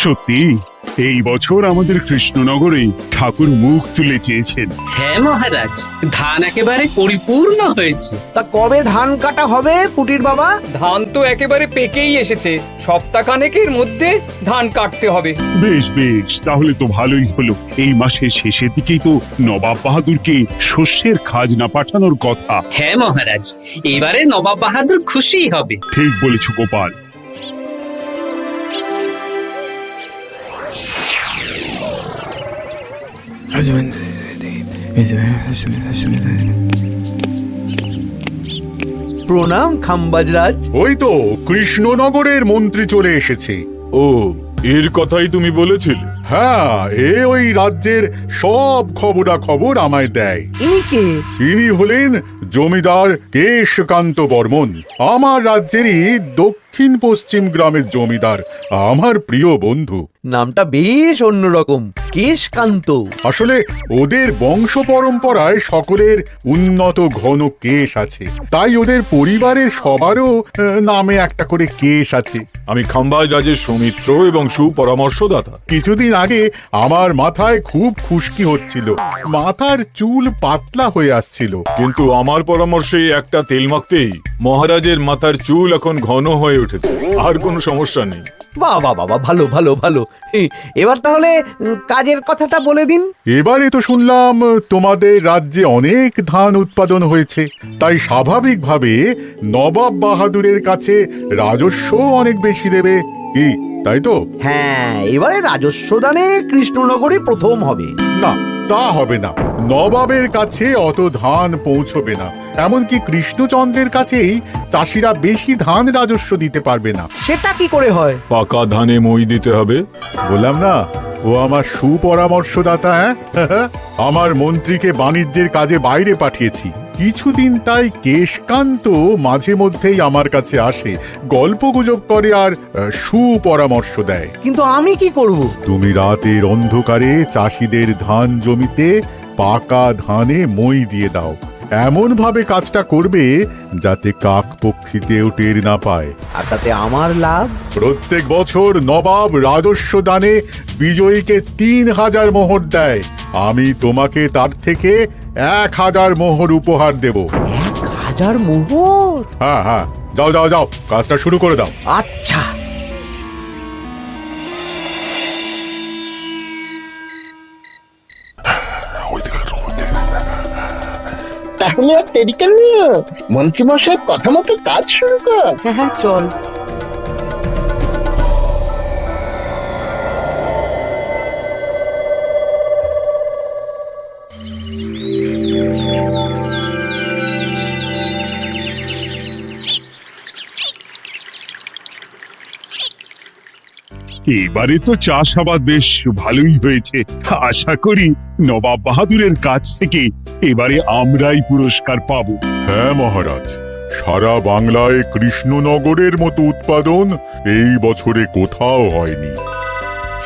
সত্যি এই বছর আমাদের কৃষ্ণনগরে ঠাকুর মুখ তুলে চেয়েছেন। হ্যাঁ মহারাজ, ধান একেবারে পরিপূর্ণ হয়েছে। তা কবে ধান কাটা হবে পুটির বাবা? ধান তো একেবারে পেকেই এসেছে, সপ্তাহখানেকের মধ্যে ধান কাটতে হবে। বেশ বেশ, তাহলে তো ভালোই হলো। এই মাসের শেষের দিকেই তো নবাব বাহাদুরকে শস্যের খাজনা পাঠানোর কথা। হ্যাঁ মহারাজ, এবারে নবাব বাহাদুর খুশি হবে। ঠিক বলেছ গোপাল। প্রণাম খাম্বাজরাজ। ওই তো কৃষ্ণনগরের মন্ত্রী চলে এসেছে। ও, এর কথাই তুমি বলেছিলে? হ্যাঁ, ওই রাজ্যের সব খবরাখবর আমায় দেয়। ইনি কে? ইনি হলেন জমিদার কেশকান্ত বর্মন, আমার রাজ্যেরই দক্ষিণ পশ্চিম গ্রামের জমিদার, আমার প্রিয় বন্ধু। নামটা বেশ অন্যরকম, কেশকান্ত। আসলে ওদের বংশ পরম্পরায় সকলের উন্নত ঘন কেশ আছে, তাই ওদের পরিবারের সবারও নামে একটা করে কেশ আছে। আমি খাম্বাজ রাজের সৌমিত্র এবং সুপরামর্শদাতা। কিছুদিন আগে আমার মাথায় খুব খুশকি হচ্ছিল, মাথার চুল পাতলা হয়ে আসছিল। কিন্তু আমার পরামর্শে একটা তেল মাখতেই মহারাজের মাথার চুল এখন ঘন হয়ে উঠেছে, আর কোনো সমস্যা নেই। বাবা বাবা, ভালো ভালো ভালো। এবার তাহলে কাজের কথাটা বলে দিন। এবারে তো শুনলাম তোমাদের রাজ্যে অনেক ধান উৎপাদন হয়েছে, তাই স্বাভাবিকভাবে নবাব বাহাদুরের কাছে রাজস্ব অনেক বেশি দেবে, কি তাই তো? হ্যাঁ, এবারে রাজস্ব দানে কৃষ্ণনগরে প্রথম হবে। না, তা হবে না। নবাবের কাছে অত ধান পৌঁছবে না, এমনকি কৃষ্ণচন্দ্রের কাছেই চাষিরা বেশি ধান রাজস্ব দিতে পারবে না। সেটা কি করে হয়? পাকা ধানে মই দিতে হবে। বললাম না, ও আমার সুপরামর্শদাতা। হ্যাঁ, আমার মন্ত্রীকে বাণিজ্যের কাজে বাইরে পাঠিয়েছি কিছুদিন, তাই কেশকান্ত মাঝে মধ্যেই আমার কাছে আসে, গল্পগুজব করে আর সুপরামর্শ দেয়। কিন্তু আমি কি করব? তুমি রাতের অন্ধকারে চাষিদের ধান জমিতে পাকা ধানে মই দিয়ে দাও, এমন ভাবে কাজটা করবে যাতে কাক পক্ষীতেও টের না পায়। আর তাতে আমার লাভ? প্রত্যেক বছর নবাব রাজস্ব দানে বিজয়ীকে 3000 মোহর দেয়, আমি তোমাকে তার থেকে 1000 মোহর উপহার দেব। 1000 মোহর? হ্যাঁ হ্যাঁ, যাও যাও যাও, কাজটা শুরু করে দাও। আচ্ছা। তাহলে আর দেরি কেন, মন্ত্রীমশাই কথা মতো কাজ শুরু কর। হ্যাঁ হ্যাঁ, চল। এবারে তো চাষাবাদ বেশ ভালোই হয়েছে। আশা করি নবাব বাহাদুরের কাছ থেকে এবারে আমরাই পুরস্কার পাবো। হ্যাঁ মহারাজ, সারা বাংলায় কৃষ্ণনগরের মতো উৎপাদন এই বছরে কোথাও হয়নি।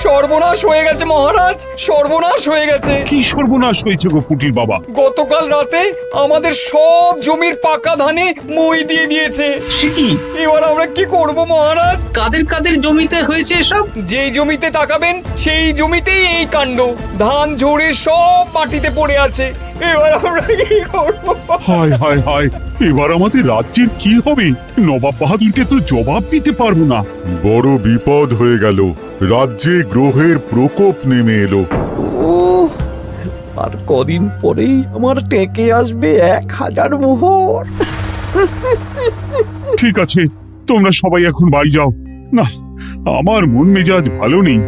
সর্বনাশ হয়ে গেছে মহারাজ, সর্বনাশ হয়ে গেছে। কি সর্বনাশ হয়েছে গো পুটির বাবা? গতকাল রাতে আমাদের সব জমির পাকা ধানে মই দিয়ে দিয়েছে। সে কি? এবার আমরা কি করব মহারাজ? কাদের কাদের জমিতে হয়েছে এসব? যেই জমিতে তাকাবেন সেই জমিতেই এই কাণ্ড, ধান ঝরে সব মাটিতে পড়ে আছে। এবার আমরা কি করব? হায় হায় হায়, এবার আমাদের রাজ্যের কি হবে? নবাব বাহাদুরকে তো জবাব দিতে পারবো না। বড় বিপদ হয়ে গেল, রাজ্যে গ্রহের প্রকোপ নেমে এলো। ও, আর কদিন পরেই আমার টেকে আসবে 1000 মোহর। ঠিক আছে, তোমরা সবাই এখন বাড়ি যাও। না, আমার মন মেজাজ ভালো নেই।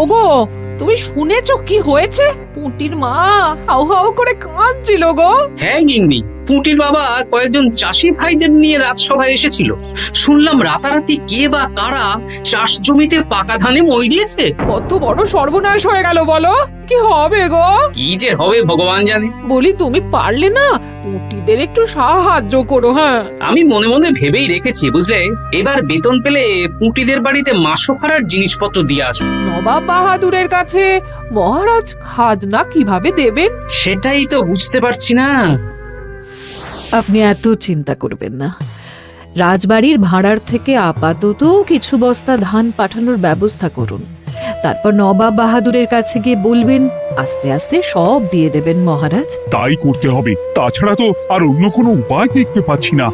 ওগো, তুমি শুনেছো কি হয়েছে? পুটির মা হাউ হাউ করে কাঁদছিল গো। হ্যাঁ গিন্নি, পুঁটির বাবা কয়েকজন চাষি ভাইদের নিয়ে রাজসভায় এসেছিল। শুনলাম রাতারাতি কে বা কারা চাষ জমিতে পাকা ধানে মই দিয়েছে। কত বড় সর্বনাশ হয়ে গেল বলো, কি হবে গো? কি যে হবে ভগবান জানে। বলি তুমি পারলে না পুটিদের একটু সাহায্য করো। হ্যাঁ, আমি মনে মনে ভেবেই রেখেছি বুঝলে, এবার বেতন পেলে পুঁটিদের বাড়িতে মাসোহারার জিনিসপত্র দিয়ে আসবো। নবাব বাহাদুরের কাছে মহারাজ খাজনা কিভাবে দেবেন? সেটাই তো বুঝতে পারছি না। আপনি এত চিন্তা করবেন না। রাজবাড়ির ভাড়ার থেকে আপাতত কিছু বস্তা ধান পাঠানোর ব্যবস্থা করুন। তারপর নবাব বাহাদুরের কাছে গিয়ে বলবেন, আস্তে আস্তে সব দিয়ে দেবেন মহারাজ। তাই করতে হবে, তাছাড়া তো আর অন্য কোনো উপায় দেখতে পাচ্ছি না।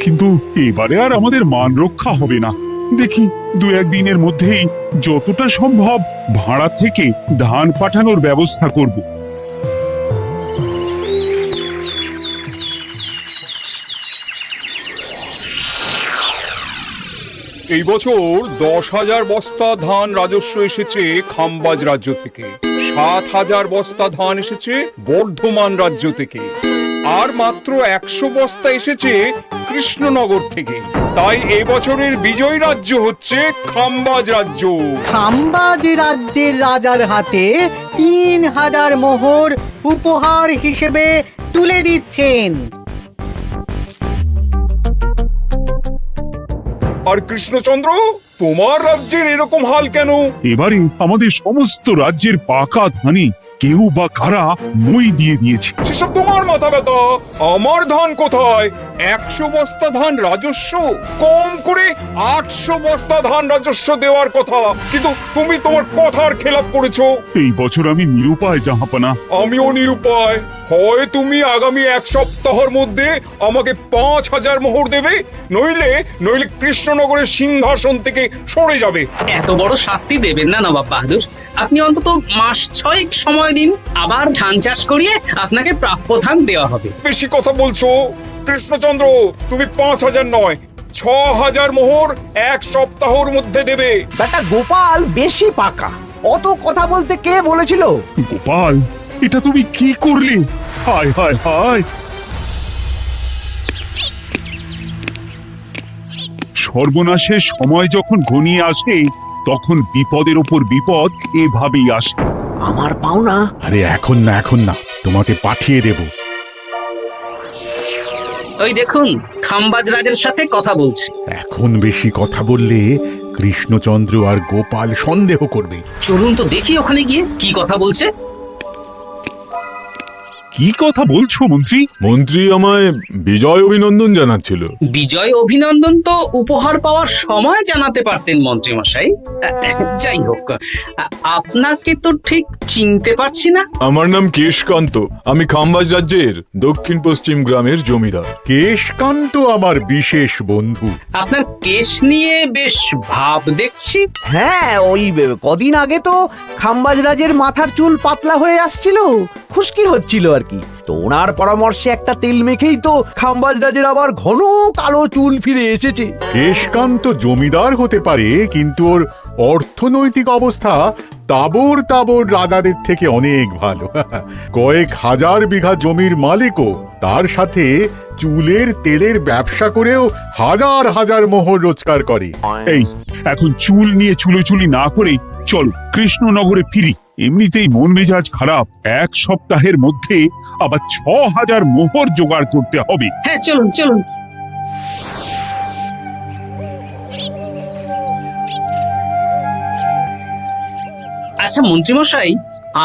কিন্তু এবারে আর আমাদের মান রক্ষা হবে না। দেখি 2-1 দিনের মধ্যেই যতটা সম্ভব ভাড়া থেকে ধান পাঠানোর ব্যবস্থা করব। এই বছর 10,000 বস্তা ধান রাজস্ব এসেছে খাম্বাজ রাজ্য থেকে, 7,000 বস্তা ধান এসেছে বর্ধমান রাজ্য থেকে, আর মাত্র 100 বস্তা এসেছে কৃষ্ণনগর থেকে। তাই এই বছরের বিজয় রাজ্য হচ্ছে খাম্বাজ রাজ্য। খাম্বাজ রাজ্যের রাজার হাতে 3,000 মোহর উপহার হিসেবে তুলে দিচ্ছেন। আর কৃষ্ণচন্দ্র, তোমার রাজ্যের এরকম হাল কেন? এবারে আমাদের সমস্ত রাজ্যের পাকা ধানে কেউ বা কারা মই দিয়ে দিয়েছে। সেসব তোমার মাথা ব্যথা, আমার ধান কোথায়? 100 বস্তা ধান রাজস্ব, কম করে 800 বস্তা ধান রাজস্ব দেওয়ার কথা, কিন্তু তুমি তোমার কথার খেলাপ করেছো। এই বছর আমি নিরুপায় জাহাপনা। আমিও নিরুপায়। হয় তুমি আগামী 1 সপ্তাহের মধ্যে আমাকে 5,000 মোহর দেবে, নইলে কৃষ্ণনগরের সিংহাসন থেকে সরে যাবে। এত বড় শাস্তি দেবেন না নবাব বাহাদুর। আপনি অন্তত মাস 6 সময় দিন, আবার ধান চাষ করিয়ে আপনাকে প্রাপ্য ধান দেওয়া হবে। বেশি কথা বলছো কৃষ্ণচন্দ্র, তুমি 5,000 নয় 6,000 মোহর 1 সপ্তাহের মধ্যে দেবে। বেটা গোপাল বেশি পাকা, অত কথা বলতে কে বলেছিল? গোপাল, এটা তুমি কি করলে? হায় হায় হায়! সর্বনাশের সময় যখন ঘনিয়ে আসে তখন বিপদের ওপর বিপদ এভাবেই আসে। আমার পাওনা। আরে এখন না, তোমাকে পাঠিয়ে দেব। ওই দেখুন, খাম্বাজ রাজের সাথে কথা বলছি। এখন বেশি কথা বললে কৃষ্ণচন্দ্র আর গোপাল সন্দেহ করবে। চলুন তো দেখি ওখানে গিয়ে কি কথা বলছে। কি কথা বলছো মন্ত্রী? মন্ত্রী আমায় বিজয় অভিনন্দন জানাচ্ছিল। বিজয় অভিনন্দন তো উপহার পাওয়ার সময় জানাতে পারতেন মন্ত্রী মশাই। যাই হোক, আপনাকে তো ঠিক চিনতে পারছি না। আমার নাম কেশকান্ত, আমি খাম্বাজ রাজ্যের দক্ষিণ পশ্চিম গ্রামের জমিদার। কেশকান্ত আমার বিশেষ বন্ধু। আপনার কেশ নিয়ে বেশ ভাব দেখছি। হ্যাঁ, ওই কদিন আগে তো খাম্বাজ রাজের মাথার চুল পাতলা হয়ে আসছিল, খুশকি হচ্ছিল আর কি। তো ওনার পরামর্শে একটা তেল মেখেই তো খাম্বাজ রাজের আবার ঘন কালো চুল ফিরে এসেছে। কেশকান্ত জমিদার হতে পারে, কিন্তু ওর অর্থনৈতিক অবস্থা তাবর রাজাদের থেকে অনেক ভালো। কয়েক হাজার বিঘা জমির মালিকও, তার সাথে চুলের তেলের ব্যবসা করেও হাজার হাজার মোহর রোজগার করে। এই এখন চুল নিয়ে চুলোচুলি না করে চলো কৃষ্ণনগরে ফিরি। এমনিতেই মন মেজাজ খারাপ, 1 সপ্তাহের মধ্যে আবার 6,000 মোহর জোগাড় করতে হবে। হ্যাঁ, চলুন চলুন। আচ্ছা মন্ত্রীমশাই,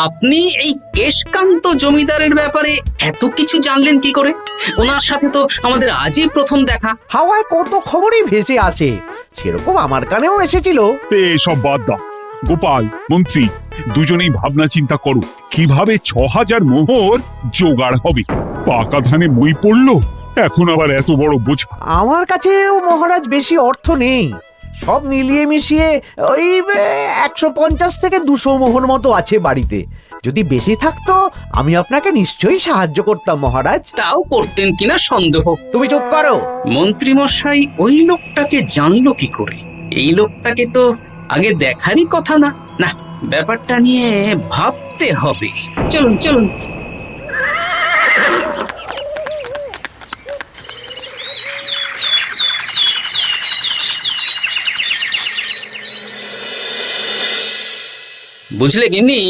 আপনি এই কেশকান্ত জমিদারের ব্যাপারে এত কিছু জানলেন কি করে? ওনার সাথে তো আমাদের আজই প্রথম দেখা। হাওয়ায় কত খবরই ভেসে আসে, সেরকম আমার কানেও এসেছিল। এসব বাদ দাও গোপাল, মন্ত্রী দুজনেই ভাবনা চিন্তা করো কিভাবে 6,000 মোহর জোগাড় হবে। পাকা ধানে মই পড়লো, এখন আবার এত বড় বোঝা। আমার কাছেও মহারাজ বেশি অর্থ নেই, সব মিলিয়ে মিশিয়ে ওই 150 থেকে 200 মোহর মতো আছে বাড়িতে। যদি বেশি থাকতো আমি আপনাকে নিশ্চয়ই সাহায্য করতাম মহারাজ। তাও করতেন কিনা সন্দেহ। তুমি চুপ করো। মন্ত্রীমশাই ওই লোকটাকে জানলো কি করে? এই লোকটাকে তো আগে দেখারই কথা না। না, ব্যাপারটা নিয়ে ভাবতে হবে। চলুন চলুন। বুঝলে গিন্নি,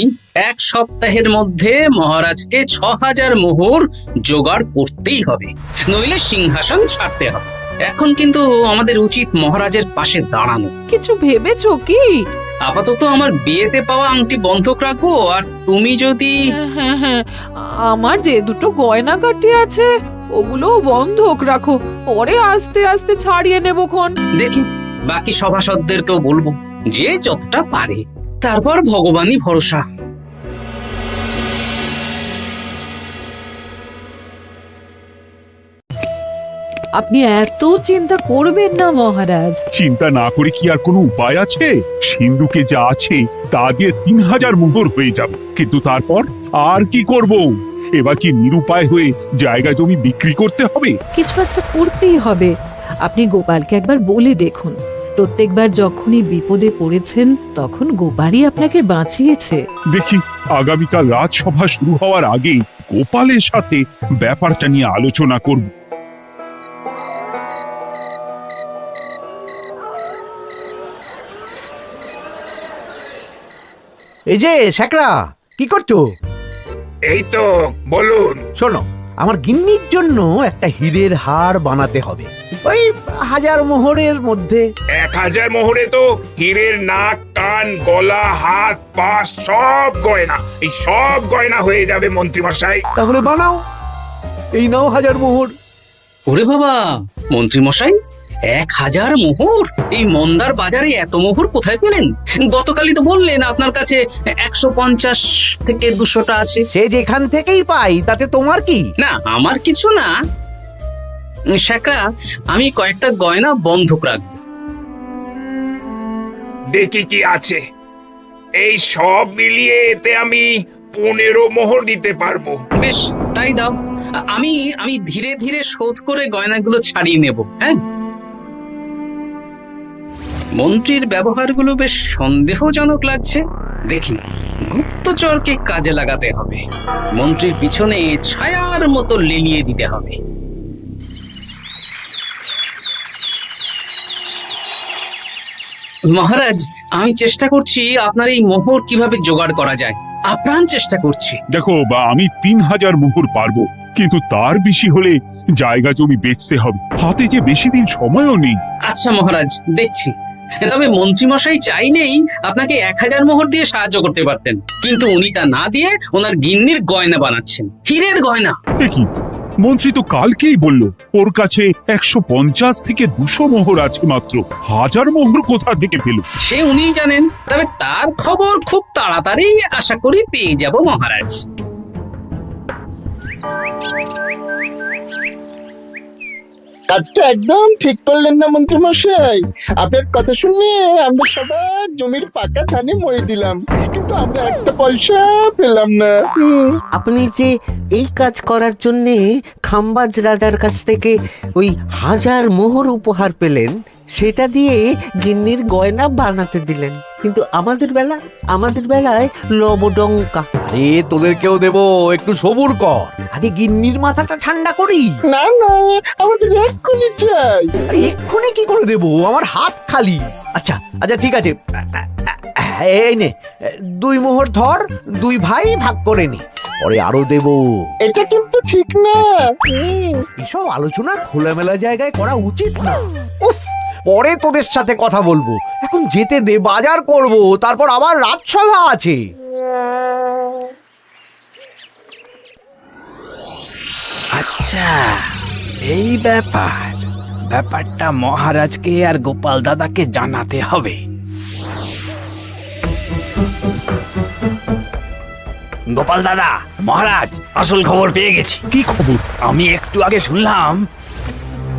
1 সপ্তাহের মধ্যে মহারাজকে 6000 মোহর জোগাড় করতেই হবে, নইলে সিংহাসন ছাড়তে হবে। এখন কিন্তু আমাদের উচিত মহারাজের পাশে দাঁড়ানো। কিছু ভেবেছো কি? আপাতত আমার বিয়েতে পাওয়া আংটি বন্ধক রাখবো, আর তুমি যদি হ্যাঁ হ্যাঁ, আমার যে দুটো গয়নাগাটি আছে ওগুলো বন্ধক রাখো, পরে আস্তে আস্তে ছাড়িয়ে নেবো খন। দেখি বাকি সভাসদদেরকেও বলবো, যে যতটা পারে, তারপর ভগবানই ভরসা। আপনি এত চিন্তা করবেন না মহারাজ। চিন্তা না করে কি আর কোনো উপায় আছে? সিন্ধুকে যা আছে তা দিয়ে 3000 মোহর হয়ে যাবে, কিন্তু তারপর আর কি করব? এবার কি নিরুপায় হয়ে জায়গা জমি বিক্রি করতে হবে? কিছু একটা করতেই হবে। আপনি গোপালকে একবার বলে দেখুন, প্রত্যেকবার যখনই বিপদে পড়েছেন তখন গোপালই আপনাকে বাঁচিয়েছে। দেখি আগামীকাল রাজসভা শুরু হওয়ার আগে গোপালের সাথে ব্যাপারটা নিয়ে আলোচনা করব। এই যে শেখরা, কি করছো? এই তো, বলুন। শোনো, আমার গিন্নির জন্য একটা হীরের হার বানাতে হবে, ওই 1000 মোহরের মধ্যে। 1000 মোহরে তো হীরের নাক, কান, গলা, হাত, পা সব গয়না, এই সব গয়না হয়ে যাবে মন্ত্রীমশাই। তাহলে বানাও, এই নাও 1000 মোহর। ওরে বাবা, মন্ত্রী মশাই, 1000 মোহর! এই মন্দার বাজারে এত মোহর কোথায় পেলেন? গতকালই তো বললেন আপনার কাছে 150 থেকে 200টা আছে। সে যেখান থেকেই পাই তাতে তোমার কি? না, আমার কিছু না। শেখরা, আমি কয়েকটা গয়না বন্ধক রাখবো। দেখি কি আছে। এই সব মিলিয়ে এতে আমি 15 মোহর দিতে পারবো। বেশ, তাই দাও। আমি ধীরে ধীরে শোধ করে গয়নাগুলো ছাড়িয়ে নেব। হ্যাঁ, মন্ত্রীর ব্যবহারগুলো বেশ সন্দেহজনক লাগছে। দেখি, গুপ্তচরকে কাজে লাগাতে হবে, মন্ত্রীর পিছনে ছায়ার মতো লেলিয়ে দিতে হবে। মহারাজ, আমি চেষ্টা করছি আপনার এই মোহর কিভাবে জোগাড় করা যায়, আপ্রাণ চেষ্টা করছি। দেখো, আমি 3000 মোহর পারবো, কিন্তু তার বেশি হলে জায়গা জমি বেচতে হবে, হাতে যে বেশি দিন সময়ও নেই। আচ্ছা মহারাজ, দেখছি। তবে মন্ত্রীমশাই চাইলেই আপনাকে 1000 মোহর দিয়ে সাহায্য করতে পারতেন, কিন্তু উনি তা না দিয়ে ওনার গিন্নির গয়না বানাচ্ছেন, হীরের গয়না। দেখি, মন্ত্রী তো কালকেই বলল ওর কাছে 150 থেকে 200 মোহর আছে মাত্র। 1000 মোহর কোথা থেকে পেল? সে উনিই জানেন, তবে তার খবর খুব তাড়াতাড়ি আশা করি পেয়ে যাব মহারাজ। কাজটা একদম ঠিক করলেন না মন্ত্রীমশাই। আপনার কথা শুনে আমরা সবার জমির পাকা ধানে মই দিলাম, কিন্তু আমরা একটা পয়সা পেলাম না। আপনি যে এই কাজ করার জন্য খাম্বাজ রাজার কাছ থেকে ওই 1000 মোহর উপহার পেলেন, সেটা দিয়ে গিন্নির গয়না বানাতে দিলেন, কিন্তু আমাদের বেলায় লবডঙ্কা। তোদেরকেও দেবো, একটু সবুর কর, আগে গিন্নির মাথাটা ঠান্ডা করি। না না, আমাদের এক্ষুনি চাই। এক্ষুনি কি করে দেবো? আমার হাত খালি। আচ্ছা আচ্ছা, ঠিক আছে, এই নে 2 মোহর ধর, 2 ভাই ভাগ করে নি, পরে আরো দেবো। এটা কিন্তু ঠিক না। এসব আলোচনা খোলামেলা জায়গায় করা উচিত না। উফ, পরে তোদের সাথে কথা বলবো, এখন যেতে দে, বাজার করব, তারপর আবার রাজসভা আছে। আচ্ছা, এই ব্যাপারটা মহারাজকে আর গোপাল দাদাকে জানাতে হবে। গোপাল দাদা, মহারাজ আসল খবর পেয়ে গেছি। কি খবর? আমি একটু আগে শুনলাম।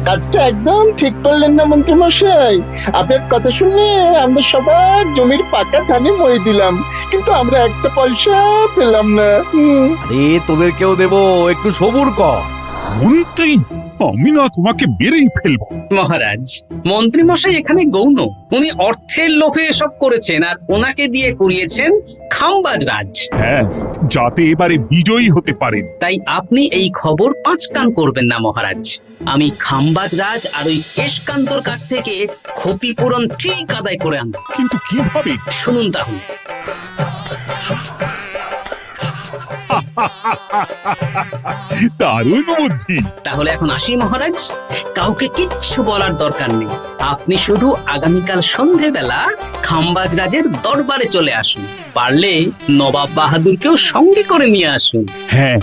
কাজটা একদম ঠিক করলেন না মন্ত্রীমশাই। আপনার কথা শুনে আমরা সবার জমির পাকা ধানে মই দিলাম, কিন্তু আমরা একটা পয়সা পেলাম না। তোদেরকেও দেবো, একটু সবুর কর। মন্ত্রী, আমি না তোমাকে বেরেই ফেলবো। মহারাজ, মন্ত্রী মশাই এখানে গৌণ, উনি অর্থের লোভে এসব করেছেন, আর ওনাকে দিয়ে করিয়েছেন খাম্বাজ রাজ। হ্যাঁ, যাতে এবারে বিজয়ী হতে পারেন। তাই আপনি এই খবর 5 কান করবেন না মহারাজ। আমি খাম্বাজ রাজ আর ওই কেশকান্তর কাছ থেকে ক্ষতিপূরণ ঠিক আদায় করে আনবো। কিন্তু কিভাবে? শুনুন তাহলে। দারুণ বুদ্ধি। তাহলে এখন আসি মহারাজ, কাউকে কিচ্ছু বলার দরকার নেই। আপনি শুধু আগামীকাল সন্ধেবেলা খাম্বাজ রাজের দরবারে চলে আসুন, পারলে নবাব বাহাদুরকেও সঙ্গে করে নিয়ে আসুন। হ্যাঁ,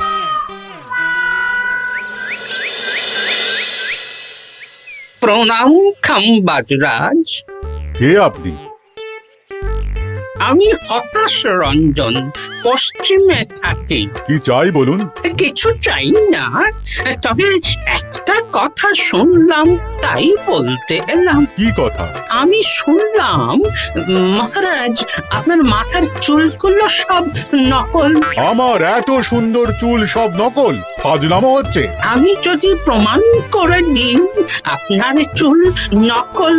প্রণাম খাম্বাজ রাজ। কে আপনি? আমি হতাশ রঞ্জন, পশ্চিমে থাকি। কি চাই বলুন? কিছু চাই না, তবে একটা কথা শুনলাম তাই বলতে এলাম। কি কথা? আমি শুনলাম মহারাজ আপনার মাথার চুলগুলো সব নকল। আমার এত সুন্দর চুল সব নকল? ফাজলামো হচ্ছে। আমি যদি প্রমাণ করে দিই আপনার চুল নকল,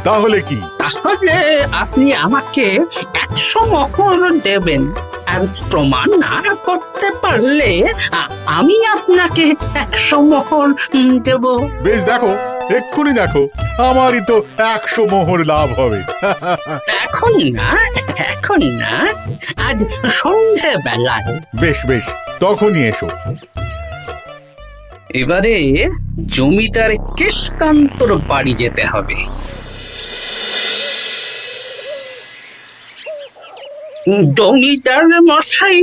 তাহলে কি? তাহলে আপনি আমাকে 100 মোহর দেবেন, আর প্রমাণ না করতে পারলে আমি আপনাকে 100 মোহর দেব। বেশ, দেখো, এক্ষুনি দেখো, আমারই তো 100 মোহর লাভ হবে। এখন না, এখন না, আজ সন্ধেবেলায়। বেশ বেশ, তখনই এসো। এবারে জমিদার কেশকান্তর বাড়ি যেতে হবে। জমিদার মশাই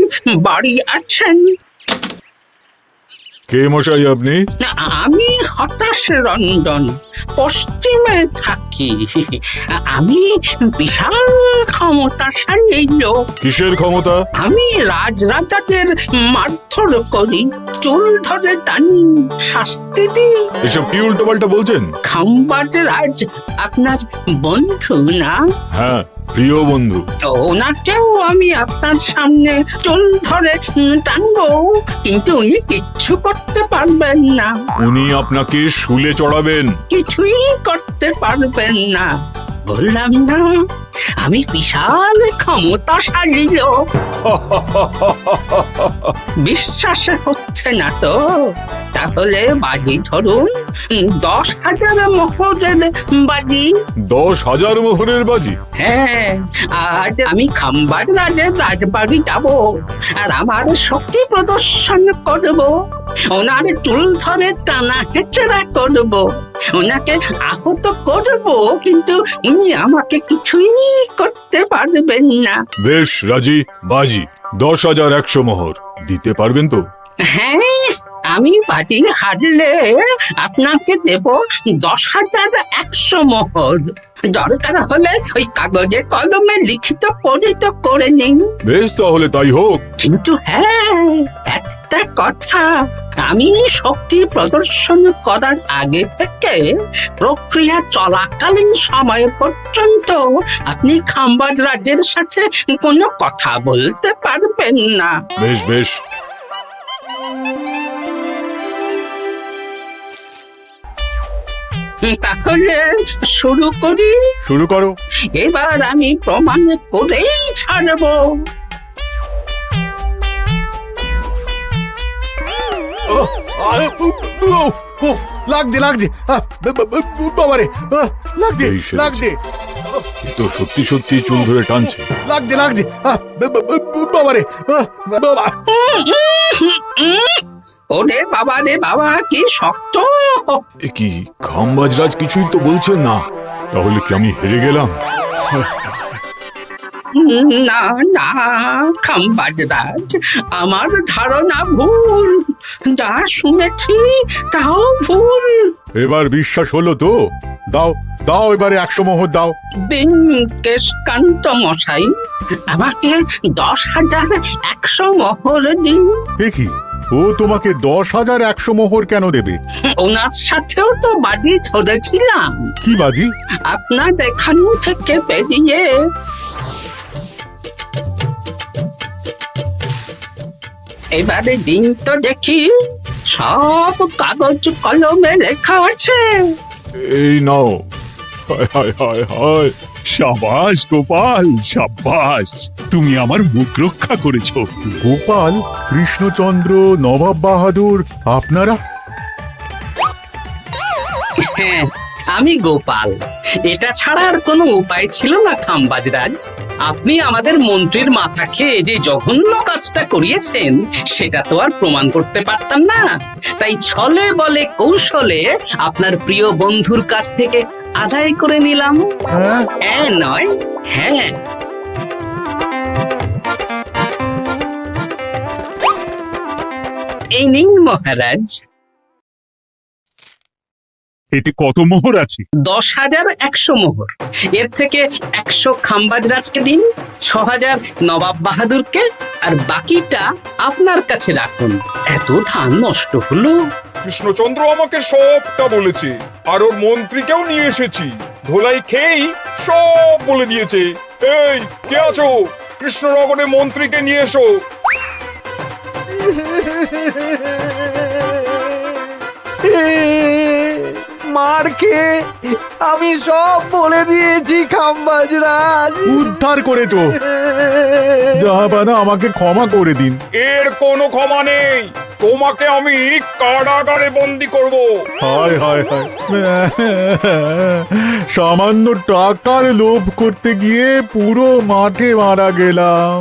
বাড়ি আছেন? কে মশাই আপনি? আমি হতাশ রঞ্জন, পশ্চিমে থাকি। আমি বিশাল ক্ষমতাশালী লোক। কিসের ক্ষমতা? আমি রাজরাজাদের মারধর করি, চুল ধরে টানি, শাস্তি দিই। এসব কি উল্টো পাল্টা বলছেন? খাম্বাজ রাজ আপনার বন্ধু না? হ্যাঁ, প্রিয় বন্ধু। ওনাকেও আমি আপনার সামনে চুল ধরে টানবো, কিন্তু উনি কিচ্ছু করতে পারবেন না। উনি আপনাকে শুলে চড়াবেন। কিছুই করতে পারবেন না, বললাম না আমি বিশাল ক্ষমতাশালী লোক। বিশ্বাস হচ্ছে না তো? তাহলে বাজি ধরুন, 10,000 মোহরের বাজি। 10,000 মোহরের বাজি? হ্যাঁ, আজ আমি খাম্বাজ রাজের রাজবাড়ি যাব, আর আমার শক্তি প্রদর্শন করব, ওনার চুল ধরে টানা হেঁচড়া করব, ওনাকে আহত করব, কিন্তু উনি আমাকে কিছুই করতে পারবেন না। বেশ রাজি, বাজি 10,100 মোহর দিতে পারবেন তো? হ্যাঁ, আমি বাজি হারলে আপনাকে দেব 10,100 মোহর। দরকার হলে ওই কাগজে কলমে লিখিত পরিত করে নিন। বেশ, তাহলে তাই হোক। কিন্তু হ্যাঁ, একটা কথা, আমি শক্তি প্রদর্শন করার আগে থেকে প্রক্রিয়া চলাকালীন সময় পর্যন্ত আপনি খাম্বাজ রাজের সাথে কোনো কথা বলতে পারবেন না। বেশ বেশ। তাহলে শুরু করি। শুরু করো। এবার আমি প্রমাণ করেই ছাড়বো। লাগছে লাগছে, বাবারে, লাগছে এই সেরেছে। লাগছে, এ তো সত্যি সত্যি চুল ধরে টানছে। লাগছে লাগছে, বাবারে, বাবা। ওরে বাবা রে বাবা, কি শক্ত! এ কি, খাম্বাজ রাজ কিছুই তো বলছেন না, তাহলে কি আমি হেরে গেলাম? না না খাম্বাজ রাজ, আমার ধারণা ভুল, যা শুনেছি তাও ভুল। এবার বিশ্বাস হলো তো? দাও দাও, এবারে 100 মোহর দাও। দিন কেশকান্ত মশাই, আমাকে 10,100 মোহর দিন। এ কি, ও তোমাকে 10,100 মোহর কেন দেবে? ওনার সাথেও তো বাজি ধরেছিলাম। কি বাজি? আপনার এখান থেকে বেরিয়ে এবারে দিন তো দেখি, সব কাগজ কলমে লেখা আছে। এই নাও। হায় হায় হায় হায়। সাবাস গোপাল, সাবাস, তুমি আমার মুখ রক্ষা করেছো। গোপাল, কৃষ্ণচন্দ্র, নবাব বাহাদুর, আপনারা? হ্যাঁ, আমি গোপাল। এটা ছাড়া আর কোনো উপায় ছিল না খাম্বাজরাজ। আপনি আমাদের মন্ত্রীর মাথা খেয়ে যে জঘন্য কাজটা করিয়েছেন সেটা তো আর প্রমাণ করতে পারতাম না, তাই ছলে বলে কৌশলে আপনার প্রিয় বন্ধুর কাছ থেকে আদায় করে নিলাম। হ্যাঁ নয়, হ্যাঁ। এই নিন মহারাজ। এতে কত মোহর আছে? 10,100 মোহর। এর থেকে 100 খাম্বাজরাজকে দিন, 6,000 নবাব বাহাদুরকে, আর বাকিটা আপনার কাছে রাখুন। এত ধান নষ্ট হলো। কৃষ্ণচন্দ্র আমাকে সবটা বলেছে, আর ওর মন্ত্রীকেও নিয়ে এসেছি। ধোলাই খেয়েই সব বলে দিয়েছে। এই কে আছো? কৃষ্ণনগরে মন্ত্রীকে নিয়ে এসো। মার খেয়ে আমি সব বলে দিয়েছি খাম্বাজরাজ। উদ্ধার করে তো জাহাপানা, আমাকে ক্ষমা করে দিন। এর কোনো ক্ষমা নেই, তোমাকে আমি কারাগারে বন্দি করব। হায় হায় হায়, সামান্য টাকার লোভ করতে গিয়ে পুরো মাঠে মারা গেলাম।